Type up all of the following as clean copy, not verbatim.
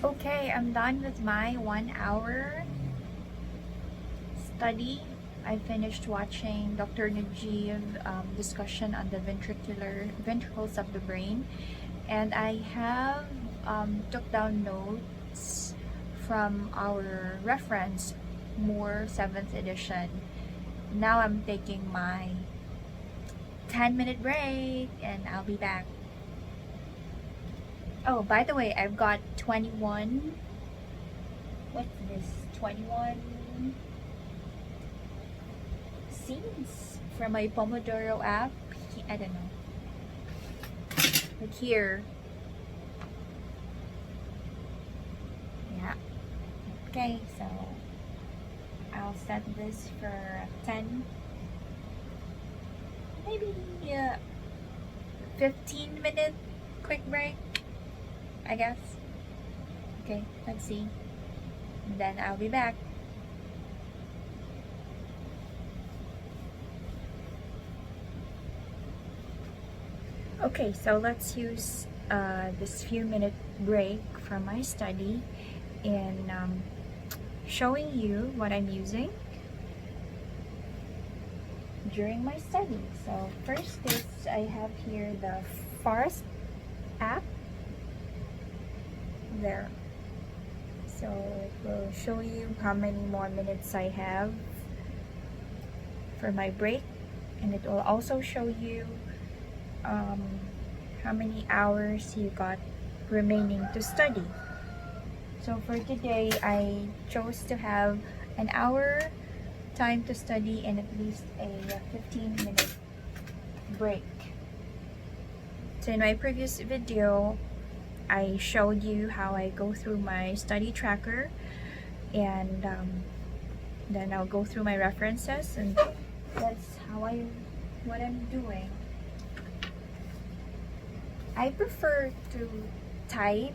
Okay, I'm done with my 1 hour study. I finished watching Dr. Najeeb discussion on the ventricles of the brain, and I have took down notes from our reference, Moore 7th edition. Now I'm taking my 10-minute break, and I'll be back. Oh, by the way, I've got 21. What's this? 21 scenes from my Pomodoro app. I don't know. But here. Yeah. Okay, so I'll set this for 10. Maybe 15-minute quick break, I guess. Okay, let's see. And then I'll be back. Okay, so let's use this few-minute break from my study in showing you what I'm using during my study. So first is I have here the Forest app there. So it will show you how many more minutes I have for my break, and it will also show you how many hours you got remaining to study. So for today, I chose to have an hour time to study and at least a 15-minute break. So in my previous video, I showed you how I go through my study tracker, and then I'll go through my references, and that's what I'm doing. I prefer to type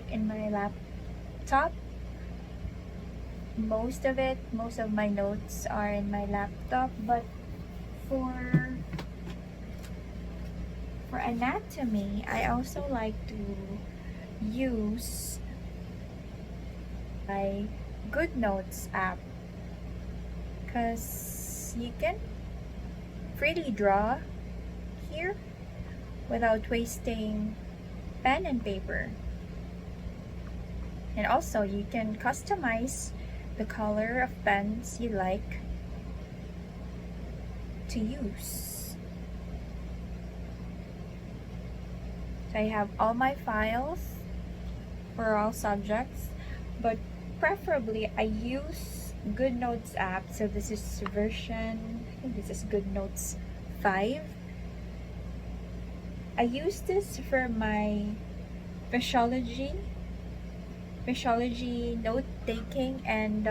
in my laptop. Most of my notes are in my laptop, but for anatomy, I also like to use my Goodnotes app, because you can freely draw here without wasting pen and paper. And also you can customize the color of pens you like to use. So I have all my files for all subjects, but preferably I use Goodnotes app. So this is version, I think this is Goodnotes 5. I use this for my physiology, note-taking, and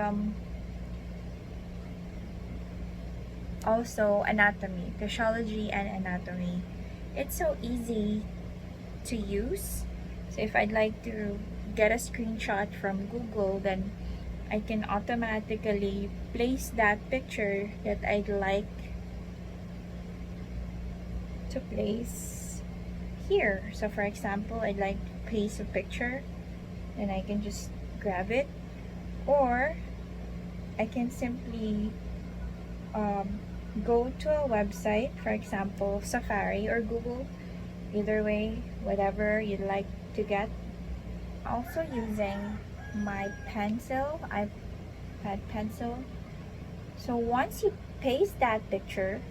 also anatomy, physiology and anatomy. It's so easy to use. So if I'd like to get a screenshot from Google, then I can automatically place that picture that I'd like to place here. So for example, I'd like to place a picture, and I can just grab it, or I can simply go to a website, for example Safari or Google, either way, whatever you'd like to get. Also using my iPad pencil. So once you paste that picture,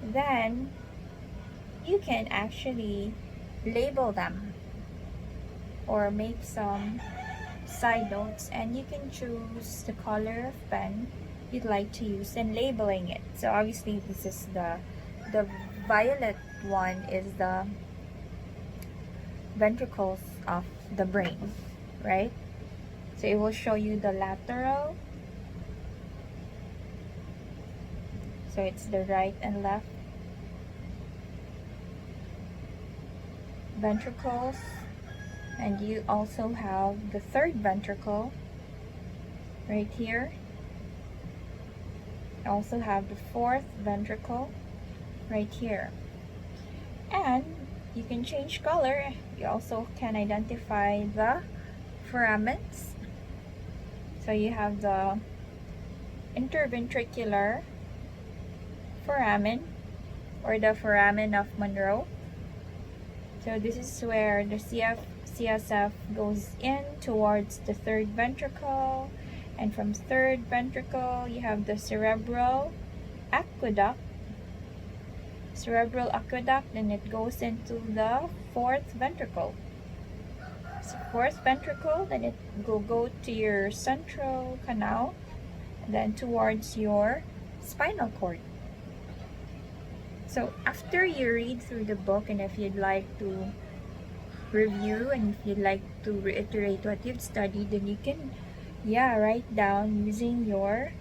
then you can actually label them or make some side notes, and you can choose the color of pen you'd like to use and labeling it. So obviously this is the violet one is the ventricles of the brain, right? So it will show you the lateral, so it's the right and left ventricles, and you also have the third ventricle right here. You also have the fourth ventricle right here. And you can change color. You also can identify the foramens. So you have the interventricular foramen, or the foramen of Monroe. So this is where the CSF goes in towards the third ventricle, and from third ventricle you have the cerebral aqueduct, then it goes into the fourth ventricle. So fourth ventricle, then it will go to your central canal, and then towards your spinal cord. So after you read through the book, and if you'd like to review and if you'd like to reiterate what you've studied, then you can write down using your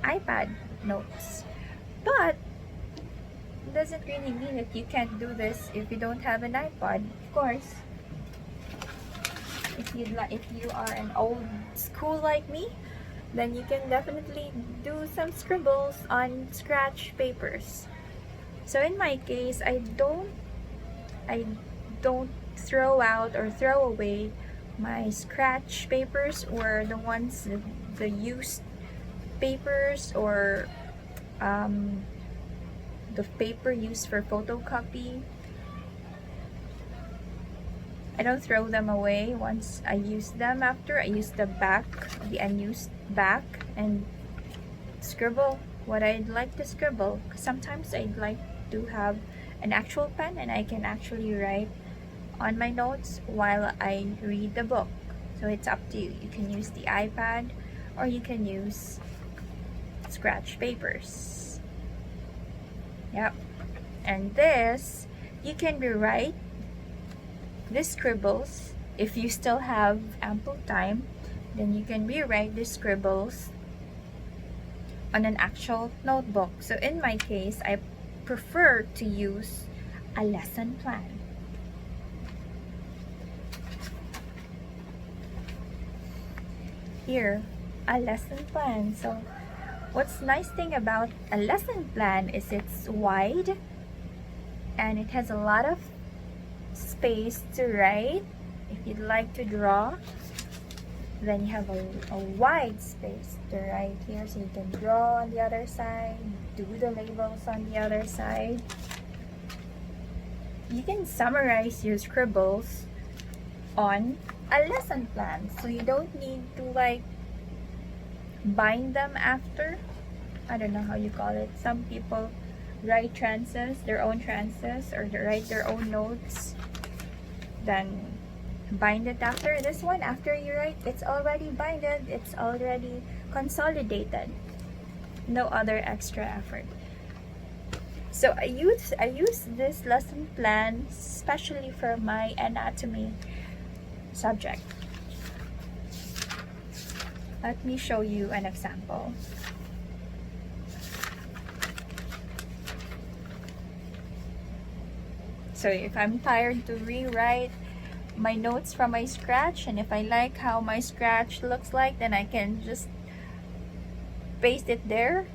iPad notes. But it doesn't really mean that you can't do this if you don't have an iPad. Of course, if you are an old school like me, then you can definitely do some scribbles on scratch papers. So in my case, I don't throw out or throw away my scratch papers, or the ones, the used papers, or the paper used for photocopy. I don't throw them away once I use them. After I use the back, the unused back, and scribble what I'd like to scribble. Sometimes I'd like to have an actual pen and I can actually write on my notes while I read the book. So it's up to you. You can use the iPad or you can use scratch papers. Yep. And this, you can rewrite the scribbles. If you still have ample time, then you can rewrite the scribbles on an actual notebook. So in my case, I prefer to use a lesson plan. Here, a lesson plan. So what's nice thing about a lesson plan is it's wide and it has a lot of space to write. If you'd like to draw, then you have a wide space to write here, so you can draw on the other side, do the labels on the other side. You can summarize your scribbles on a lesson plan, so you don't need to like bind them after. I don't know how you call it. Some people write trances, their own trances, or they write their own notes, then bind it after. This one, after you write, it's already binded, it's already consolidated. No other extra effort. So I use this lesson plan especially for my anatomy subject. Let me show you an example. So if I'm tired to rewrite my notes from my scratch, and if I like how my scratch looks like, then I can just paste it there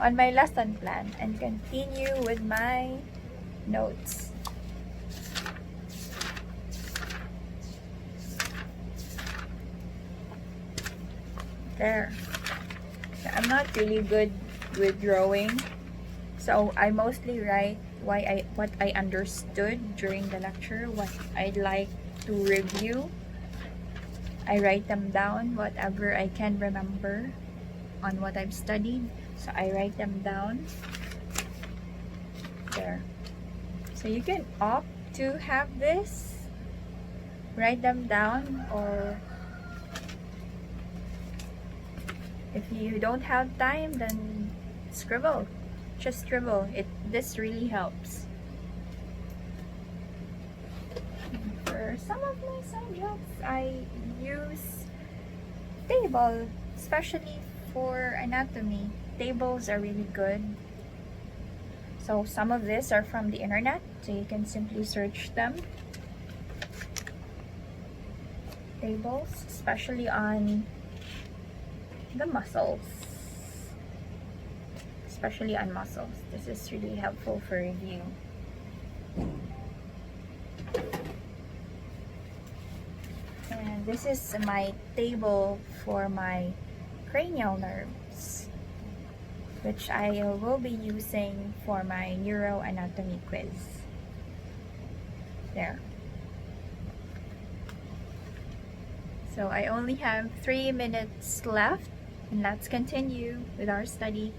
on my lesson plan and continue with my notes. There. I'm not really good with drawing, so I mostly write what I understood during the lecture, what I'd like to review. I write them down, whatever I can remember on what I've studied. So I write them down there. So you can opt to have this, write them down, or if you don't have time, then scribble. Just scribble. This really helps. For some of my subjects, I use table, especially for anatomy. Tables are really good. So some of these are from the internet, so you can simply search them. Tables, especially on the muscles. especially on muscles. This is really helpful for review. And this is my table for my cranial nerves, which I will be using for my neuroanatomy quiz. There. So I only have 3 minutes left, and let's continue with our study.